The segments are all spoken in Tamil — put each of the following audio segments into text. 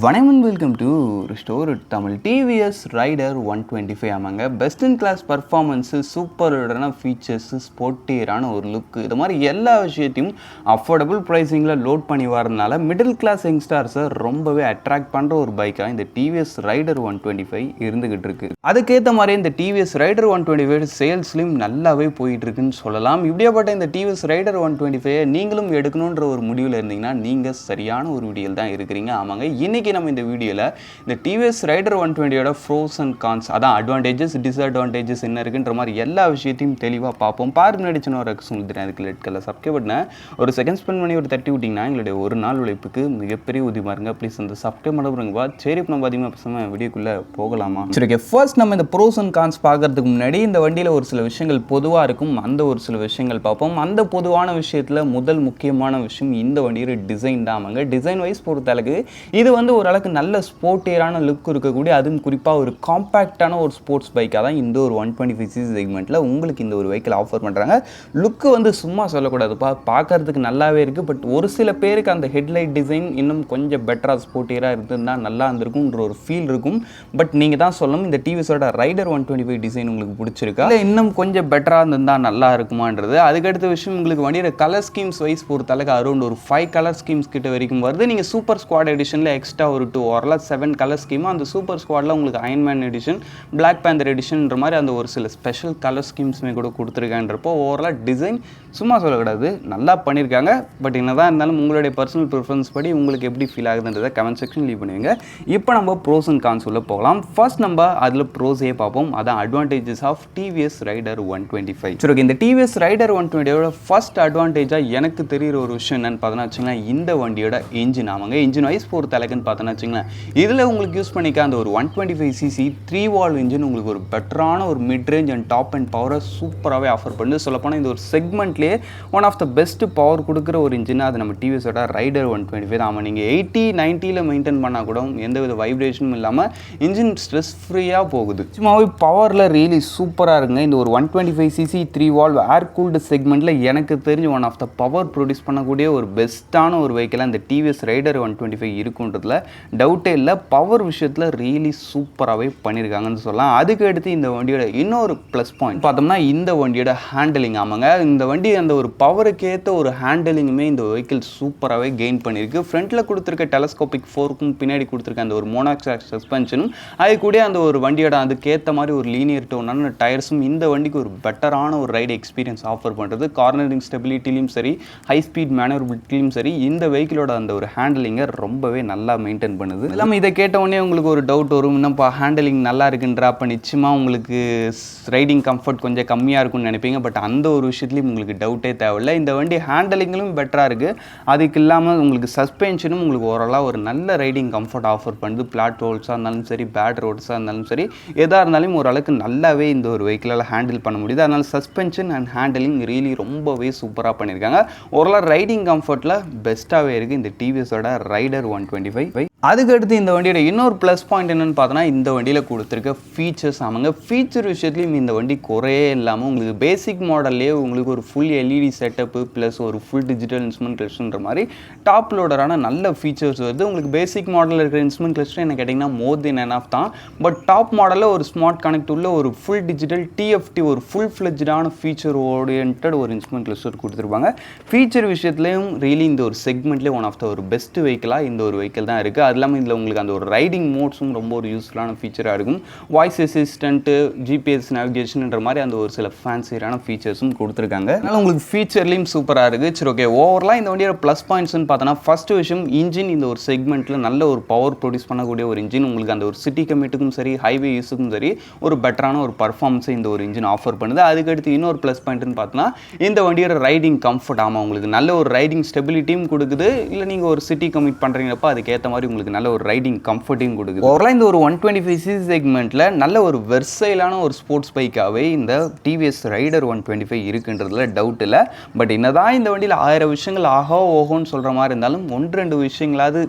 வணக்கம் welcome to store Tamil. TVS Raider 125 ஆமாங்க. பெஸ்ட் இன் கிளாஸ் பர்ஃபார்மன்ஸு, சூப்பரான ஃபீச்சர்ஸு, ஸ்போர்ட்டியரான ஒரு லுக்கு, இது மாதிரி எல்லா விஷயத்தையும் அஃபோர்டபுள் ப்ரைஸிங்கில் லோட் பண்ணி வரதுனால மிடில் கிளாஸ் யங்ஸ்டார்ஸை ரொம்பவே அட்ராக்ட் பண்ணுற ஒரு பைக்காக இந்த டிவிஎஸ் ரைடர் 125 இருந்துகிட்டு இருக்கு. அதுக்கேற்ற மாதிரி இந்த டிவிஎஸ் ரைடர் 125 சேல்ஸ்லையும் நல்லாவே போயிட்டு இருக்குன்னு சொல்லலாம். இப்படியாப்பட்ட இந்த டிவிஎஸ் ரைடர் 125 நீங்களும் எடுக்கணுன்ற ஒரு முடிவில் இருந்தீங்கன்னா நீங்கள் சரியான ஒரு வீடியோவில் தான் இருக்கிறீங்க. ஆமாங்க, இன்னைக்கு நம்ம இந்த வீடியோவில் இந்த டிவிஎஸ் ரைடர் 120யோட ப்ரோஸ் அண்ட் கான்ஸ், அதான் அட்வான்டேஜஸ் டிஸ்அட்வான்டேஜஸ் என்ன இருக்குன்ற மாதிரி எல்லா விஷயத்தையும் தெளிவாக பார்ப்போம். பாரு முன்னாடி சின்ன ஒரு சொல்லிடுறேன், அதுக்கு ரெட் கலர் சப்ஸ்கிரைப் பண்ண ஒரு செகண்ட் ஸ்பெண்ட் பண்ணி ஒரு தட்டி விட்டிங்கன்னா எங்களுடைய ஒரு நாள் உழைப்புக்கு மிகப்பெரிய உதவியாக இருங்க. ப்ளீஸ் அந்த சப்ஸ்கிரைப் பண்ணுறவங்க சரி. இப்போ நம்ம அதிகமாக பேசாமல் வீடியோக்குள்ளே போகலாமா? சரி, ஓகே. ஃபர்ஸ்ட் நம்ம இந்த ப்ரோஸ் அண்ட் கான்ஸ் பார்க்கறதுக்கு முன்னாடி இந்த வண்டியில் ஒரு சில விஷயங்கள் பொதுவாக இருக்கும், அந்த ஒரு சில விஷயங்கள் பார்ப்போம். அந்த பொதுவான விஷயத்தில் முதல் முக்கியமான விஷயம் இந்த வண்டியோட டிசைன் தான். ஆமாங்க, டிசைன் வைஸ் பொறுத்தளவுக்கு இது வந்து ஓரளவுக்கு நல்ல ஸ்போர்ட்டியரான லுக் இருக்கக்கூடிய, அதுவும் குறிப்பாக ஒரு காம்பேக்டான ஒரு ஸ்போர்ட்ஸ் பைக்காக தான் இந்த ஒரு 125cc செக்மெண்ட்டில் உங்களுக்கு இந்த ஒரு வெஹிக்கிள் ஆஃபர் பண்ணுறாங்க. லுக்கு வந்து சும்மா சொல்லக்கூடாதுப்பா, பார்க்கறதுக்கு நல்லாவே இருக்குது. பட் ஒரு சில பேருக்கு அந்த ஹெட்லைட் டிசைன் இன்னும் கொஞ்சம் பெட்டராக ஸ்போர்ட்டியராக இருந்திருந்தால் நல்லா இருந்திருக்கும்ன்ற ஒரு ஃபீல் இருக்கும். பட் நீங்கள் தான் சொல்லணும், இந்த டிவிஎஸோட ரைடர் 125 டிசைன் உங்களுக்கு பிடிச்சிருக்கா, இல்லை இன்னும் கொஞ்சம் பெட்டராக இருந்திருந்தால் நல்லா இருக்குமான்றது. அதுக்கடுத்த விஷயம், உங்களுக்கு வண்டியோட கலர் ஸ்கீம்ஸ் வைஸ் பொறுத்தளவுக்கு அரௌண்ட் ஒரு 5 கலர் ஸ்கீம்ஸ் கிட்ட வரைக்கும் வருது. நீங்கள் சூப்பர் ஸ்குவாட் எடிஷனில் எக்ஸ்ட்ரா ஒரு 2 or 7 கலர் ஸ்கீமாக அந்த சூப்பர் ஸ்குவாடில் உங்களுக்கு அயன்மேன் எடிஷன், பிளாக் பேந்தர் எடிஷன்ன்ற மாதிரி அந்த ஒரு சில ஸ்பெஷல் கலர் ஸ்கீம்ஸுமே கூட கொடுத்துருக்கான்றப்போ ஓவரால் டிசைன் சும்மா சொல்லக்கூடாது, நல்லா பண்ணியிருக்காங்க. பட் என்னதான் இருந்தாலும் உங்களுடைய பர்சனல் ப்ரிஃபரன்ஸ் படி உங்களுக்கு எப்படி ஃபீல் ஆகுதுன்றதை கமெண்ட் செக்ஷன் லீவ் பண்ணுவீங்க. இப்போ நம்ம ப்ரோஸ் அண்ட் கான்ஸ் உள்ள போகலாம். ஃபர்ஸ்ட் நம்ம அதில் ப்ரோஸே பார்ப்போம், அதான் அட்வான்டேஜஸ் ஆஃப் டிவிஎஸ் ரைடர் 125. சரி, இந்த டிவிஎஸ் ரைடர் 125யோட ஃபர்ஸ்ட் அட்வான்டேஜாக எனக்கு தெரிகிற ஒரு விஷயம் என்னென்னு பார்த்தோன்னா வச்சுங்களேன், இந்த வண்டியோட இன்ஜின். ஆமாங்க, இன்ஜின் வைஸ் பொறுத்த அளவுக்குன்னு பார்த்தோன்னா வச்சுங்களேன், இதில் உங்களுக்கு யூஸ் பண்ணிக்க அந்த ஒரு 125cc 3 வால்வ் இன்ஜின் உங்களுக்கு ஒரு பெட்டரான ஒரு mid range and top end பவரை சூப்பராகவே ஆஃபர் பண்ணுது. சொல்லப்போனால் இந்த ஒரு செக்மெண்ட்லேயே one of the best power கொடுக்குற ஒரு இன்ஜின் அது நம்ம டிவிஎஸோட ரைடர் 125 தான். ஆமாம், நீங்கள் 80-90 மெயின்டைன் பண்ணால் கூட எந்த வித வைப்ரேஷனும் இல்லாமல் இன்ஜின் ஸ்ட்ரெஸ் ஃப்ரீயாக போகுது. சும்மாவே பவரில் ரியலி சூப்பராக இருக்குங்க. இந்த ஒரு 125cc 3 வால்வ் ஏர் கூல்டு செக்மெண்ட்டில் எனக்கு தெரிஞ்சு one of the power produce பண்ணக்கூடிய ஒரு பெஸ்ட்டான ஒரு வெஹிக்கிளாக இந்த டிவிஎஸ் ரைடர் 125 இருக்குன்றதுல டவுட்டே இல்லை. பவர் விஷயத்தில் ரியலி சூப்பராகவே பண்ணியிருக்காங்கன்னு சொல்லலாம். அதுக்கு அடுத்து இந்த வண்டியோட இன்னொரு ப்ளஸ் பாயிண்ட் பார்த்தோம்னா இந்த வண்டியோட ஹேண்டலிங். ஆமாங்க, இந்த வண்டி அந்த ஒரு பவருக்கு ஏற்ற ஒரு ஹேண்டலிங்குமே இந்த வெஹிக்கிள் சூப்பராகவே கெயின் பண்ணியிருக்கு. ஃப்ரண்ட்டில் கொடுத்துருக்க டெலஸ்கோபிக் ஃபோர்க்கும் பின்னாடி கொடுத்துருக்க அந்த ஒரு மோனோஷாக் சஸ்பென்ஷனும் அது கூட அந்த ஒரு வண்டியோட அதுக்கேற்ற மாதிரி ஒரு லீனியர் டோனான டயர்ஸும் இந்த வண்டிக்கு ஒரு பெட்டரான ஒரு ரைடு எக்ஸ்பீரியன்ஸ் ஆஃபர் பண்ணுறது. கார்னரிங் ஸ்டெபிலிட்டிலையும் சரி, ஹை ஸ்பீட் மேனவரபிலிட்டிலையும் சரி, இந்த வெஹிக்கிளோட அந்த ஒரு ஹேண்டலிங்கை ரொம்பவே நல்லா மெயின்டைன் பண்ணுது. இல்லாமல் இதை கேட்டவுடனே உங்களுக்கு ஒரு டவுட் வரும், இன்னும்ப்பா ஹேண்டலிங் நல்லா இருக்குன்றா, அப்போ நிச்சயமாக உங்களுக்கு ரைடிங் கம்ஃபர்ட் கொஞ்சம் கம்மியாக இருக்கும்னு நினைப்பீங்க. பட் அந்த ஒரு விஷயத்துலையும் உங்களுக்கு டவுட்டே தேவையில்லை. இந்த வண்டி ஹேண்டலிங்கிலும் பெட்டராக இருக்குது. அதுக்கு இல்லாமல் உங்களுக்கு சஸ்பென்ஷனும் உங்களுக்கு ஓரளவு ஒரு நல்ல ரைடிங் கம்ஃபர்ட் ஆஃபர் பண்ணுது. பிளாட் ரோட்ஸாக இருந்தாலும் சரி, பேட் ரோட்ஸாக இருந்தாலும் சரி, எதாக இருந்தாலும் ஓரளவுக்கு நல்லாவே இந்த ஒரு வெஹிக்கிளால் ஹேண்டில் பண்ண முடியுது. அதனால் சஸ்பென்ஷன் அண்ட் ஹேண்டலிங் ரியலி ரொம்பவே சூப்பராக பண்ணியிருக்காங்க. ஓரளவு ரைடிங் கம்ஃபர்ட்டில் பெஸ்ட்டாகவே இருக்குது இந்த டிவிஎஸோட ரைடர் 125. அதுக்கடுத்து இந்த வண்டியோட இன்னொரு ப்ளஸ் பாயிண்ட் என்னென்னு பார்த்தோன்னா இந்த வண்டியில் கொடுத்துருக்க ஃபீச்சர்ஸ். ஆமாங்க, ஃபீச்சர் விஷயத்துலையும் இந்த வண்டி குறையே இல்லாமல் உங்களுக்கு பேசிக் மாடல்லே உங்களுக்கு ஒரு ஃபுல் எல்இடி செட்டப்பு ப்ளஸ் ஒரு ஃபுல் டிஜிட்டல் இன்ஸ்ட்ருமெண்ட் கிளஸ்டர்ன்ற மாதிரி டாப் லோடரான நல்ல ஃபீச்சர்ஸ் வருது. உங்களுக்கு பேசிக் மாடலில் இருக்கிற இன்ஸ்ட்ருமெண்ட் கிளஸ்டர் என்ன கேட்டிங்கன்னா மோர் தென் எனாஃப் தான். பட் டாப் மாடலில் ஒரு ஸ்மார்ட் கனெக்ட் உள்ள ஒரு ஃபுல் டிஜிட்டல் டிஎஃப்டி ஒரு ஃபுல் ஃப்ளெஜ்டான ஃபீச்சர் ஓரியன்ட் ஒரு இன்ஸ்ட்ருமெண்ட் கிளஸ்டர் கொடுத்துருப்பாங்க. ஃபீச்சர் விஷயத்துலையும் ரியலி இந்த ஒரு செக்மெண்ட்லேயே ஒன் ஆஃப் த ஒரு பெஸ்ட் வெஹிக்கிளாக இந்த ஒரு வெஹிக்கிள் தான் இருக்குது. அது இல்லாமல் இதில் உங்களுக்கு அந்த ஒரு ரைடிங் மோட்ஸும் ரொம்ப ஒரு யூஸ்ஃபுல்லான ஃபீச்சராக இருக்கும். வாய்ஸ் அசிஸ்டன்ட்டு, ஜிபிஎஸ் நேவிகேஷன்ன்ற மாதிரி அந்த ஒரு சில ஃபேன்சியான ஃபீச்சர்ஸும் கொடுத்துருக்காங்க. அதனால் உங்களுக்கு ஃபீச்சர்லேயும் சூப்பராக இருக்குது. சரி, ஓகே. ஓவராலாக இந்த வண்டியோட ப்ளஸ் பாயிண்ட்ஸ்னு பார்த்தோன்னா ஃபஸ்ட்டு விஷயம் இன்ஜின். இந்த ஒரு செக்மெண்ட்டில் நல்ல ஒரு பவர் ப்ரொடியூஸ் பண்ணக்கூடிய ஒரு இன்ஜின் உங்களுக்கு அந்த ஒரு சிட்டி கம்யூட்டுக்கும் சரி, ஹைவே யூஸுக்கும் சரி ஒரு பெட்டரான ஒரு பர்ஃபார்மன்ஸை இந்த ஒரு இன்ஜின் ஆஃபர் பண்ணுது. அதுக்கடுத்து இன்னொரு ப்ளஸ் பாயிண்ட்னு பார்த்தோன்னா இந்த வண்டியோட ரைடிங் கம்ஃபர்ட். ஆமாம், உங்களுக்கு நல்ல ஒரு ரைடிங் ஸ்டெபிலிட்டியும் கொடுக்குது. இல்லை நீங்கள் ஒரு சிட்டி கம்யூட் பண்ணுறீங்கப்போ அதுக்கேற்ற மாதிரி உங்களுக்கு நல்ல ஒரு ரைடிங் கம்ஃபர்ட்டையும் கொடுக்குது. ஓவரால் இந்த ஒரு 125cc செக்மெண்ட்டில் நல்ல ஒரு வெர்சைலான ஒரு ஸ்போர்ட்ஸ் பைக்காகவே இந்த டிவிஎஸ் ரைடர் 125 இருக்குன்றதுல டவுட் இல்லை. பட் என்னதான் இந்த வண்டியில் 1000 விஷயங்கள் ஆகோ ஓஹோன்னு சொல்கிற மாதிரி இருந்தாலும் 1-2 விஷயங்களாவது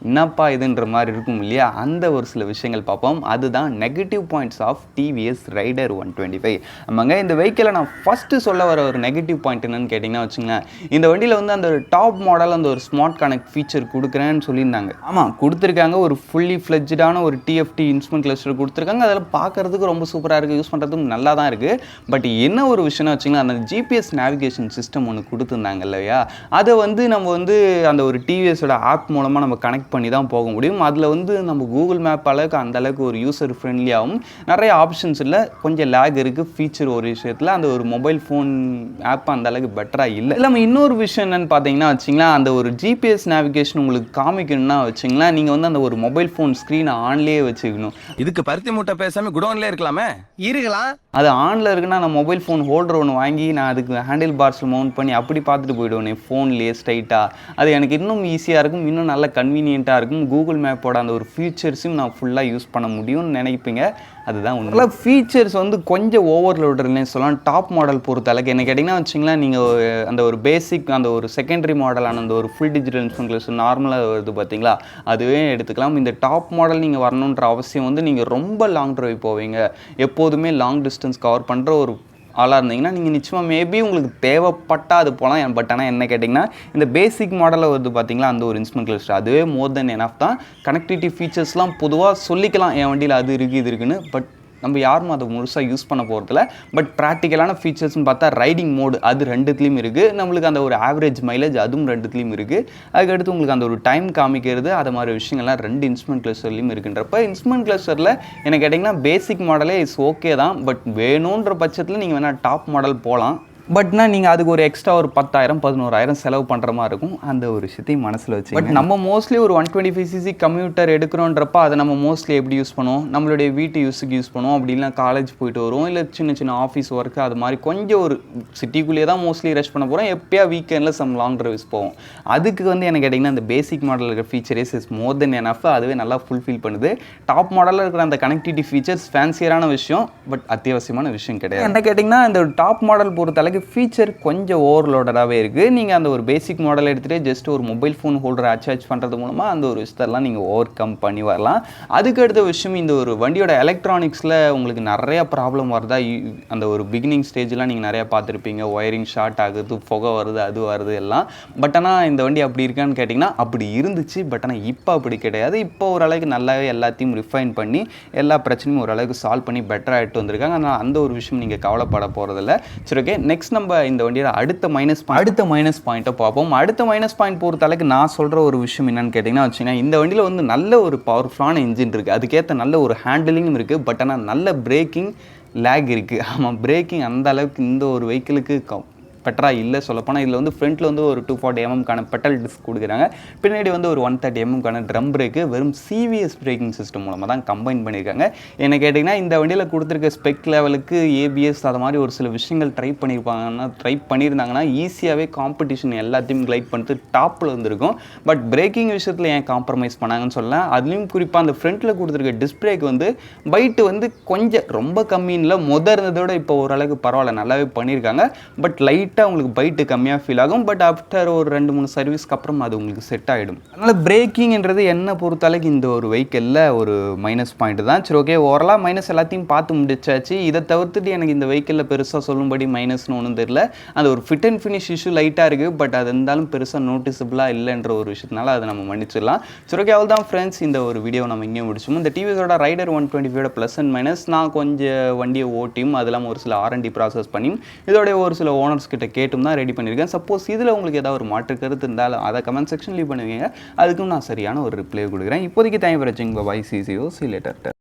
என்னப்பா இதுன்ற மாதிரி இருக்கும் இல்லையா, அந்த ஒரு சில விஷயங்கள் பார்ப்போம். அதுதான் negative points of TVS Raider 125. ஆமாங்க, இந்த வெஹிக்கிளை நான் ஃபஸ்ட்டு சொல்ல வர ஒரு நெகட்டிவ் பாயிண்ட் என்னன்னு கேட்டிங்கன்னா வச்சுங்களேன், இந்த வண்டியில் வந்து அந்த டாப் மாடல் அந்த ஒரு ஸ்மார்ட் கனெக்ட் ஃபீச்சர் கொடுக்குறேன்னு சொல்லியிருந்தாங்க. ஆமாம், கொடுத்துருக்காங்க. ஒரு ஃபுல்லி ஃப்ளெஜ்டான ஒரு டிஎஃப்டி இன்ஸ்ட்ருமெண்ட் கிளஸ்டர் கொடுத்துருக்காங்க. அதில் பார்க்குறதுக்கு ரொம்ப சூப்பராக இருக்குது, யூஸ் பண்ணுறதுக்கும் நல்லா தான் இருக்குது. பட் என்ன ஒரு விஷயம்னு வச்சுங்களேன், அந்த ஜிபிஎஸ் நேவிகேஷன் சிஸ்டம் ஒன்று கொடுத்துருந்தாங்க இல்லையா, அதை வந்து நம்ம வந்து அந்த ஒரு டிவிஎஸோட ஆப் மூலமாக நம்ம கனெக்ட் பண்ணி தான் போக முடியும். அதில் வந்து நம்ம கூகுள் மேப் அளவுக்கு அந்த அளவுக்கு ஒரு யூசர் ஃப்ரெண்ட்லியாகவும் நிறைய ஆப்ஷன்ஸ் இல்லை, கொஞ்சம் லேக் இருக்குது ஃபீச்சர் ஒரு விஷயத்தில். அந்த ஒரு மொபைல் ஃபோன் ஆப் அந்த அளவுக்கு பெட்டராக இல்லை. நம்ம இன்னொரு விஷயம் என்னென்னு பார்த்தீங்கன்னா வச்சிங்களேன், அந்த ஒரு ஜிபிஎஸ் நேவிகேஷன் உங்களுக்கு காமிக்கணும்னா வச்சிங்களேன், நீங்கள் வந்து அந்த ஒரு மொபைல் ஃபோன் ஸ்க்ரீனை ஆன்லேயே வச்சுக்கணும். இதுக்கு பருத்தி மூட்டை பேசாமல் குடோன்லேயே இருக்கலாமே. இருக்கலாம். அது ஆனில் இருக்குன்னா நான் மொபைல் ஃபோன் ஹோல்டர் ஒன்று வாங்கி நான் அதுக்கு ஹேண்டில் பார்ஸில் மவுண்ட் பண்ணி அப்படி பார்த்துட்டு போயிடுவேன் ஃபோன்லேயே ஸ்ட்ரைட்டாக. அது எனக்கு இன்னும் ஈஸியாக இருக்கும், இன்னும் நல்ல கன்வீனியண்ட்டாக இருக்கும். கூகுள் மேப்போட அந்த ஒரு ஃபீச்சர்ஸையும் நான் ஃபுல்லாக யூஸ் பண்ண முடியும்னு நினைப்பீங்க. அதுதான் உண்மை. ஃபீச்சர்ஸ் வந்து கொஞ்சம் ஓவர்லோடுன்னு சொல்லலாம் டாப் மாடல் பொறுத்த அளவுக்கு. என்ன கேட்டிங்கன்னா வச்சிங்களேன், நீங்கள் அந்த ஒரு பேசிக் அந்த ஒரு செகண்டரி மாடலான அந்த ஒரு ஃபுல் டிஜிட்டல் இன்ஸ்ட்ருமெண்ட் நார்மலாக வருது பார்த்தீங்களா, அதுவே எடுத்துக்கலாம். இந்த டாப் மாடல் நீங்கள் வரணுன்ற அவசியம் வந்து நீங்கள் ரொம்ப லாங் ட்ரைவ் போவீங்க, எப்போதுமே லாங் டிஸ்டன்ஸ் கவர் பண்ணுற ஒரு ஆளாக இருந்தீங்கன்னா நீங்கள் நிச்சயமாக மேபி உங்களுக்கு தேவைப்பட்டால் அது போகலாம். பட் ஆனால் என்ன கேட்டிங்கன்னா, இந்த பேசிக் மாடலில் வருது பார்த்தீங்களா அந்த ஒரு இன்ஸ்ட்ருமெண்ட் கிளஸ்டர், அதுவே மோர் தென் எனஃப் தான். கனெக்டிவிட்டி ஃபீச்சர்ஸ்லாம் பொதுவாக சொல்லிக்கலாம், என் வண்டியில் அது இருக்குது இது இருக்குன்னு. பட் நம்ம யாரும் அதை முழுசாக யூஸ் பண்ண போகிறதில்ல. பட் ப்ராக்டிக்கலான ஃபீச்சர்ஸ்னு பார்த்தா ரைடிங் மோடு அது ரெண்டுத்துலேயும் இருக்குது. நம்மளுக்கு அந்த ஒரு ஆவரேஜ் மைலேஜ் அதுவும் ரெண்டுத்துலேயும் இருக்குது. அதுக்கடுத்து உங்களுக்கு அந்த ஒரு டைம் காமிக்கிறது அது மாதிரி விஷயங்கள்லாம் ரெண்டு இன்ஸ்ட்ருமெண்ட் கிளஸ்டர்லையும் இருக்குன்றப்ப இன்ஸ்ட்ருமெண்ட் கிளஸ்டரில் என்ன கேட்டிங்கன்னா பேசிக் மாடலே இஸ் ஓகே தான். பட் வேணுன்ற பட்சத்தில் நீங்கள் வேணால் டாப் மாடல் போகலாம். பட்னா நீங்கள் அதுக்கு ஒரு எக்ஸ்ட்ரா ஒரு 10,000 11,000 செலவு பண்ணுற மாதிரி இருக்கும். அந்த ஒரு விஷயத்தையும் மனசில் வச்சு. பட் நம்ம மோஸ்ட்லி ஒரு 125cc கம்ப்யூட்டர் எடுக்கிறோன்றப்ப அதை நம்ம மோஸ்ட்லி எப்படி யூஸ் பண்ணுவோம், நம்மளுடைய வீட்டு யூஸுக்கு யூஸ் பண்ணுவோம். அப்படி இல்லை காலேஜ் போயிட்டு வருவோம், இல்லை சின்ன சின்ன ஆஃபீஸ் ஒர்க்கு அது மாதிரி கொஞ்சம் ஒரு சிட்டிக்குள்ளேயே தான் மோஸ்ட்லி ரெஸ்ட் பண்ண போகிறோம். எப்போயா வீக்கெண்டில் சம் லாங் ட்ரைவ்ஸ் போவோம். அதுக்கு வந்து என்ன கேட்டிங்கன்னா அந்த பேசிக் மாடலில் இருக்கிற features is more then enough. அதுவே நல்லா ஃபுல்ஃபில் பண்ணுது. டாப் மாடலில் இருக்கிற அந்த கனெக்டிவிட்டி ஃபீச்சர்ஸ் ஃபேன்சியரான விஷயம், பட் அத்தியாவசியமான விஷயம் கிடையாது. என்ன கேட்டிங்கன்னா இந்த டாப் மாடல் பொறுத்த ஃபீச்சர் கொஞ்சம் ஓவர்லோடடாகவே இருக்குது. நீங்கள் அந்த ஒரு பேசிக் மாடல் எடுத்துகிட்டு ஜஸ்ட் ஒரு மொபைல் ஃபோன் ஹோல்டர் அட்டாச் பண்ணுறது மூலமாக அந்த ஒரு விஷயத்தெல்லாம் நீங்கள் ஓவர் கம் பண்ணி வரலாம். அதுக்கு அடுத்த விஷயம், இந்த ஒரு வண்டியோட எலக்ட்ரானிக்ஸில் உங்களுக்கு நிறைய ப்ராப்ளம் வருதா, அந்த ஒரு பிகினிங் ஸ்டேஜ்லாம் நீங்கள் நிறையா பார்த்துருப்பீங்க. ஒயரிங் ஷார்ட் ஆகுது, புகை வருது, அது வருது எல்லாம். பட் ஆனால் இந்த வண்டி அப்படி இருக்கான்னு கேட்டிங்கன்னா அப்படி இருந்துச்சு. பட் ஆனால் இப்போ அப்படி கிடையாது. இப்போ ஓரளவுக்கு நல்லாவே எல்லாத்தையும் ரிஃபைன் பண்ணி எல்லா பிரச்சனையும் ஓரளவுக்கு சால்வ் பண்ணி பெட்டராக எடுத்து வந்திருக்காங்க. ஆனால் அந்த ஒரு விஷயம் நீங்கள் கவலைப்பட போகிறதில்ல. சரி, ஓகே. நெக்ஸ்ட் நம்ம இந்த வண்டியோட அடுத்த மைனஸ் பாயிண்ட்டை பார்ப்போம். அடுத்த மைனஸ் பாயிண்ட் பொறுத்த அளவுக்கு நான் சொல்கிற ஒரு விஷயம் என்னன்னு கேட்டிங்கன்னா வச்சுங்கன்னா, இந்த வண்டியில் வந்து நல்ல ஒரு பவர்ஃபுல்லான இன்ஜின் இருக்குது, அதுக்கேற்ற நல்ல ஒரு ஹேண்டிலிங்கும் இருக்குது. பட் ஆனால் நல்ல பிரேக்கிங் லேக் இருக்குது. ஆமாம், பிரேக்கிங் அந்த அளவுக்கு இந்த ஒரு வெஹிக்கிளுக்கு பெட்டராக இல்லை சொல்லப்போனால். இதில் வந்து ஃப்ரண்ட்டில் வந்து ஒரு 240mm பெட்டல் டிஸ்க் கொடுக்குறாங்க, பின்னாடி வந்து ஒரு 130mm ட்ரம் பிரேக்கு வெறும் சிவிஎஸ் பிரேக்கிங் சிஸ்டம் மூலமாக தான் கம்பைன் பண்ணியிருக்காங்க. என்ன கேட்டிங்கன்னா இந்த வண்டியில் கொடுத்துருக்க ஸ்பெக் லெவலுக்கு ஏபிஎஸ் அது மாதிரி ஒரு சில விஷயங்கள் ட்ரை பண்ணியிருந்தாங்கன்னா ஈஸியாகவே காம்படிஷன் எல்லாத்தையும் கிளைட் பண்ணிட்டு டாப்பில் வந்துருக்கும். பட் பிரேக்கிங் விஷயத்தில் ஏன் காம்ப்ரமைஸ் பண்ணாங்கன்னு சொல்லலாம். அதுலேயும் குறிப்பாக அந்த ஃப்ரண்ட்டில் கொடுத்துருக்க டிஸ்பிளேக்கு வந்து பைட்டு வந்து கொஞ்சம் ரொம்ப கம்மியில் இருந்ததோட இப்போ ஓரளவுக்கு பரவாயில்ல, நல்லாவே பண்ணியிருக்காங்க. பட் லைட் உங்களுக்கு பைட்டு கம்மியாக ஃபீல் ஆகும். பட் ஆஃப்டர் ஒரு 2-3 சர்வீஸ்க்கு அப்புறம் அது உங்களுக்கு செட் ஆகிடும். அதனால் பிரேக்கிங்ன்றது என்ன பொறுத்தளவுக்கு இந்த ஒரு வெஹிக்கிளில் ஒரு மைனஸ் பாயிண்ட் தான். சரி, ஓகே. ஓவராலாக மைனஸ் எல்லாத்தையும் பார்த்து முடிச்சாச்சு. இதை தவிர்த்துட்டு எனக்கு இந்த வெஹிக்கிளில் பெருசாக சொல்லும்படி மைனஸ்னு ஒன்றும் தெரியல. அந்த ஒரு ஃபிட் அண்ட் ஃபினிஷ் இஷ்யூ லைட்டாக இருக்குது. பட் அது இருந்தாலும் பெருசாக நோட்டிசபிளாக இல்லைன்ற ஒரு விஷயத்தினால அதை நம்ம மன்னிச்சிடலாம். சரி, ஓகே. அவ்வளோ தான் ஃப்ரெண்ட்ஸ், இந்த ஒரு வீடியோ நம்ம இங்கே முடிச்சோம். இந்த டிவிஎஸோட ரைடர் 125 ப்ளஸ் அண்ட் மைனஸ் நான் கொஞ்சம் வண்டியை ஓட்டியும் அது இல்லாமல் ஒரு சில R&D ப்ராசஸ் பண்ணியும் இதோடைய ஒரு சில ஓனர்ஸ் கிட்ட கேட்டும் தான் ரெடி பண்ணியிருக்கேன். சப்போஸ் இதில் உங்களுக்கு ஏதாவது ஒரு மாற்று கருத்து இருந்தாலும் அதை கமெண்ட் செக்ஷன் லீவ் பண்ணுவீங்க. அதுக்கும் நான் சரியான ஒரு ரிப்ளை கொடுக்குறேன். இப்போதைக்கு தேங்க் ஃபார் வாட்சிங். பை. See you later.